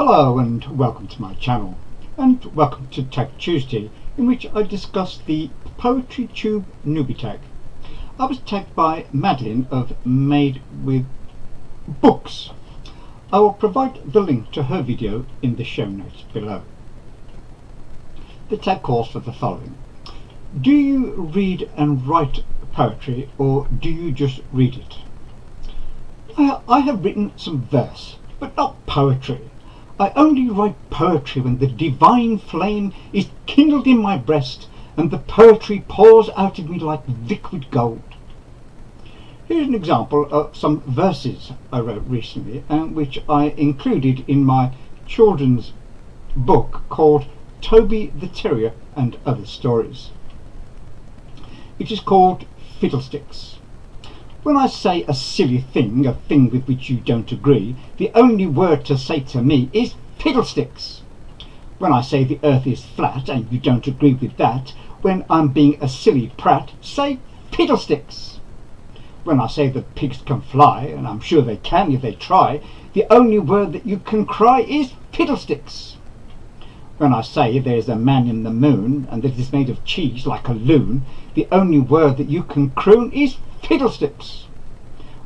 Hello and welcome to my channel, and welcome to Tag Tuesday, in which I discuss the PoetryTube Newbie tag. I was tagged by Madelyn of Made with Books. I will provide the link to her video in the show notes below. The tag calls for the following. Do you read and write poetry, or do you just read it? I have written some verse, but not poetry. I only write poetry when the divine flame is kindled in my breast and the poetry pours out of me like liquid gold. Here's an example of some verses I wrote recently, and which I included in my children's book called Toby the Terrier and Other Stories. It is called Fiddlesticks. When I say a silly thing, a thing with which you don't agree, the only word to say to me is fiddlesticks. When I say the earth is flat and you don't agree with that, when I'm being a silly prat, say fiddlesticks. When I say that pigs can fly, and I'm sure they can if they try, the only word that you can cry is fiddlesticks. When I say there's a man in the moon and that it's made of cheese like a loon, the only word that you can croon is fiddlesticks.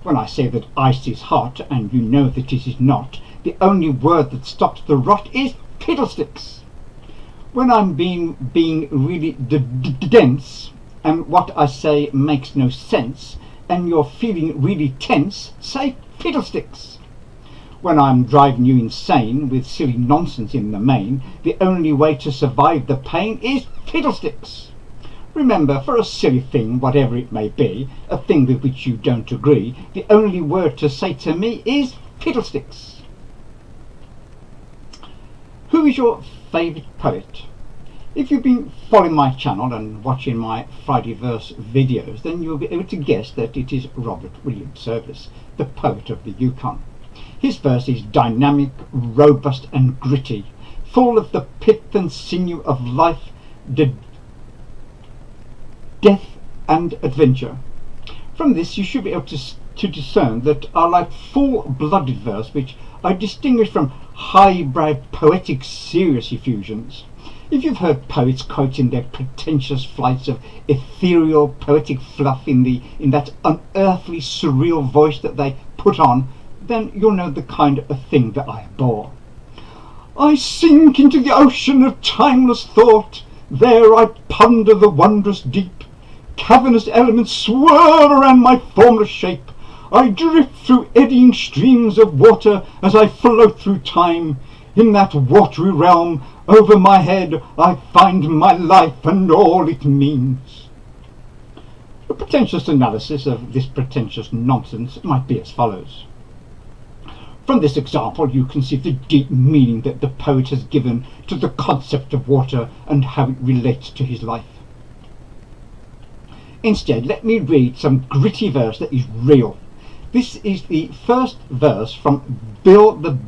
When I say that ice is hot and you know that it is not, the only word that stops the rot is fiddlesticks. When I'm being really dense and what I say makes no sense and you're feeling really tense, say fiddlesticks. When I'm driving you insane with silly nonsense in the main, the only way to survive the pain is fiddlesticks. Remember, for a silly thing, whatever it may be, a thing with which you don't agree, the only word to say to me is fiddlesticks. Who is your favourite poet? If you've been following my channel and watching my Friday verse videos, then you'll be able to guess that it is Robert William Service, the poet of the Yukon. His verse is dynamic, robust and gritty, full of the pith and sinew of life, death and adventure. From this you should be able to discern that I like full-blooded verse, which I distinguish from highbrow poetic serious effusions. If you've heard poets quoting their pretentious flights of ethereal poetic fluff in that unearthly surreal voice that they put on, then you'll know the kind of thing that I abhor. I sink into the ocean of timeless thought, there I ponder the wondrous deep. Cavernous elements swirl around my formless shape. I drift through eddying streams of water as I float through time. In that watery realm over my head I find my life and all it means. A pretentious analysis of this pretentious nonsense might be as follows. From this example you can see the deep meaning that the poet has given to the concept of water and how it relates to his life. Instead, let me read some gritty verse that is real. This is the first verse from Bill the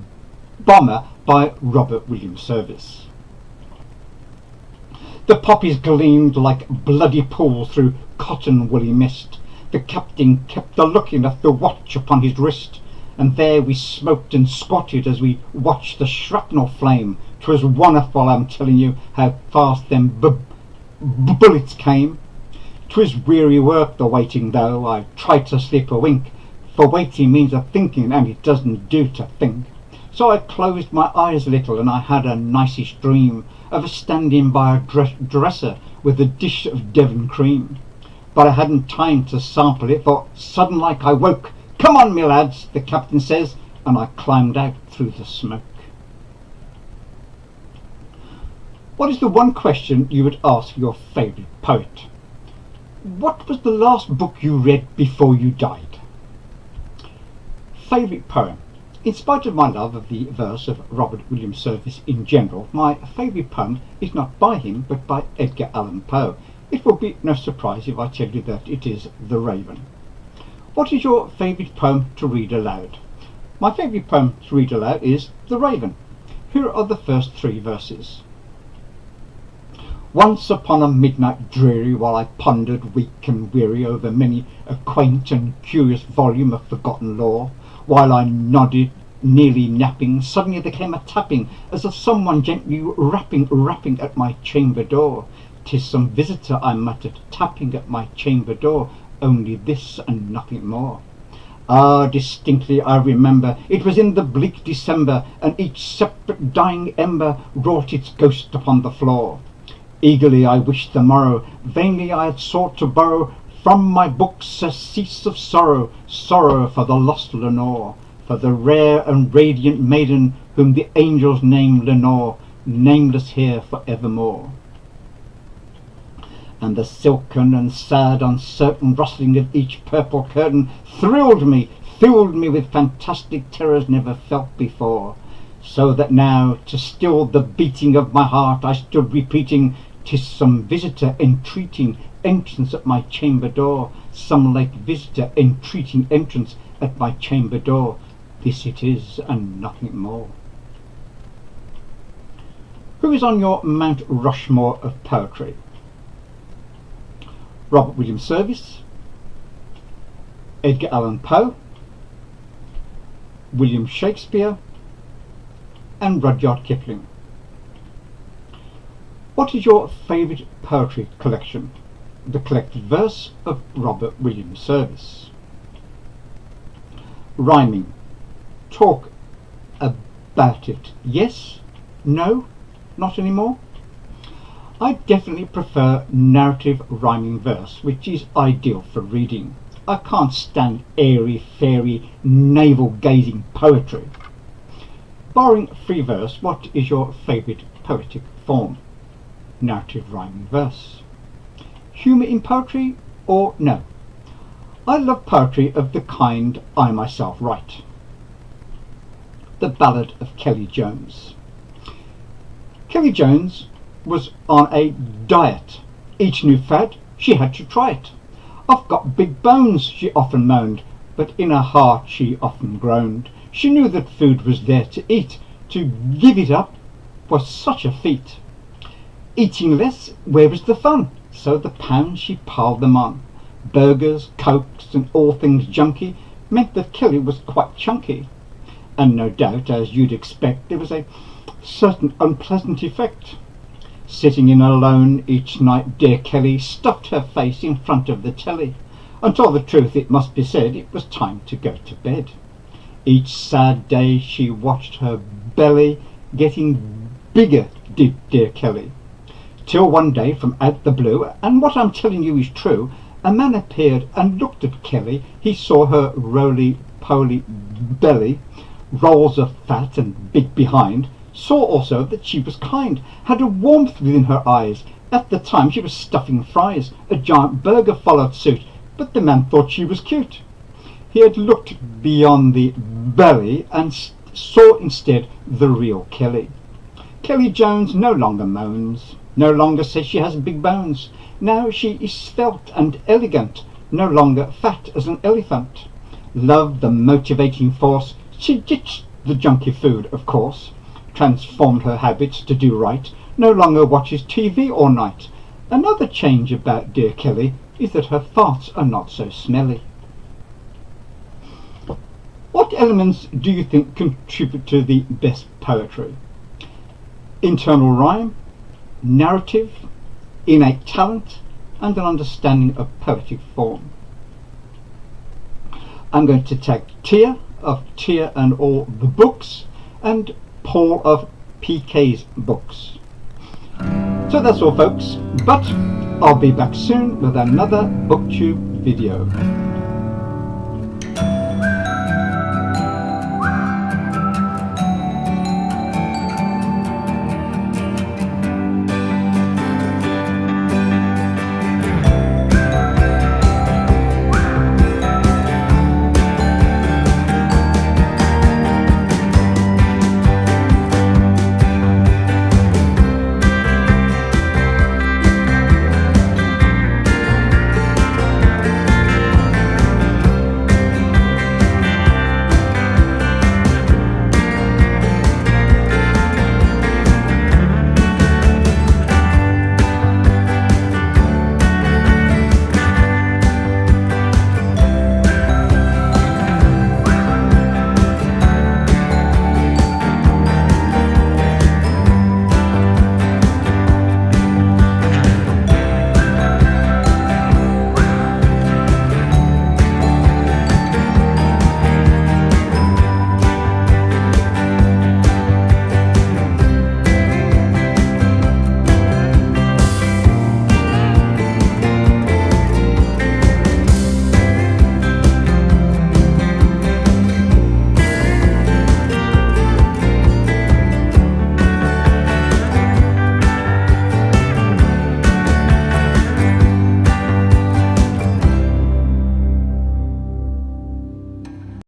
Bomber by Robert William Service. The poppies gleamed like bloody pools through cotton woolly mist. The captain kept a looking at the watch upon his wrist, and there we smoked and squatted as we watched the shrapnel flame. 'Twas wonderful, I'm telling you, how fast them bullets came. 'Twas weary work the waiting, though I tried to sleep a wink, for waiting means a thinking, and it doesn't do to think. So I closed my eyes a little, and I had a niceish dream of standing by a dresser with a dish of Devon cream. But I hadn't time to sample it, for sudden like I woke. "Come on, me lads," the captain says, and I climbed out through the smoke. What is the one question you would ask your favourite poet? What was the last book you read before you died? Favourite poem. In spite of my love of the verse of Robert William Service in general, my favourite poem is not by him but by Edgar Allan Poe. It will be no surprise if I tell you that it is The Raven. What is your favourite poem to read aloud? My favourite poem to read aloud is The Raven. Here are the first 3 verses. Once upon a midnight dreary, while I pondered weak and weary over many a quaint and curious volume of forgotten lore, while I nodded nearly napping, suddenly there came a tapping, as of someone gently rapping at my chamber door. "'Tis some visitor," I muttered, "tapping at my chamber door, only this and nothing more." Ah, distinctly I remember, it was in the bleak December, and each separate dying ember wrought its ghost upon the floor. Eagerly I wished the morrow, vainly I had sought to borrow from my books surcease of sorrow, sorrow for the lost Lenore, for the rare and radiant maiden whom the angels name Lenore, nameless here for evermore. And the silken and sad uncertain rustling of each purple curtain thrilled me, filled me with fantastic terrors never felt before, so that now, to still the beating of my heart, I stood repeating, "'Tis some visitor entreating entrance at my chamber door, some late visitor entreating entrance at my chamber door, this it is and nothing more." Who is on your Mount Rushmore of poetry? Robert William Service, Edgar Allan Poe, William Shakespeare, and Rudyard Kipling. What is your favourite poetry collection? The collected verse of Robert William Service. Rhyming. Talk about it. Yes? No? Not anymore? I definitely prefer narrative rhyming verse, which is ideal for reading. I can't stand airy, fairy, navel-gazing poetry. Barring free verse, what is your favourite poetic form? Narrative rhyming verse. Humour in poetry or no? I love poetry of the kind I myself write. The Ballad of Kelly Jones. Kelly Jones was on a diet. Each new fad, she had to try it. "I've got big bones," she often moaned, but in her heart she often groaned. She knew that food was there to eat. To give it up was such a feat. Eating less, where was the fun? So the pounds she piled them on. Burgers, cokes, and all things junky meant that Kelly was quite chunky. And no doubt, as you'd expect, there was a certain unpleasant effect. Sitting in alone each night, dear Kelly stuffed her face in front of the telly. Until the truth it must be said, it was time to go to bed. Each sad day she watched her belly getting bigger, did dear Kelly. Till one day from out the blue, and what I'm telling you is true, a man appeared and looked at Kelly. He saw her roly-poly belly, rolls of fat and big behind, saw also that she was kind, had a warmth within her eyes. At the time she was stuffing fries. A giant burger followed suit, but the man thought she was cute. He had looked beyond the belly and saw instead the real Kelly. Kelly Jones no longer moans, no longer says she has big bones. Now she is svelte and elegant, no longer fat as an elephant. Love the motivating force, she ditched the junky food, of course. Transformed her habits to do right, no longer watches TV all night. Another change about dear Kelly is that her farts are not so smelly. What elements do you think contribute to the best poetry? Internal rhyme, narrative, innate talent, and an understanding of poetic form. I'm going to tag Tia of Tia and All the Books, and Paul of PK's Books. So that's all folks, but I'll be back soon with another BookTube video.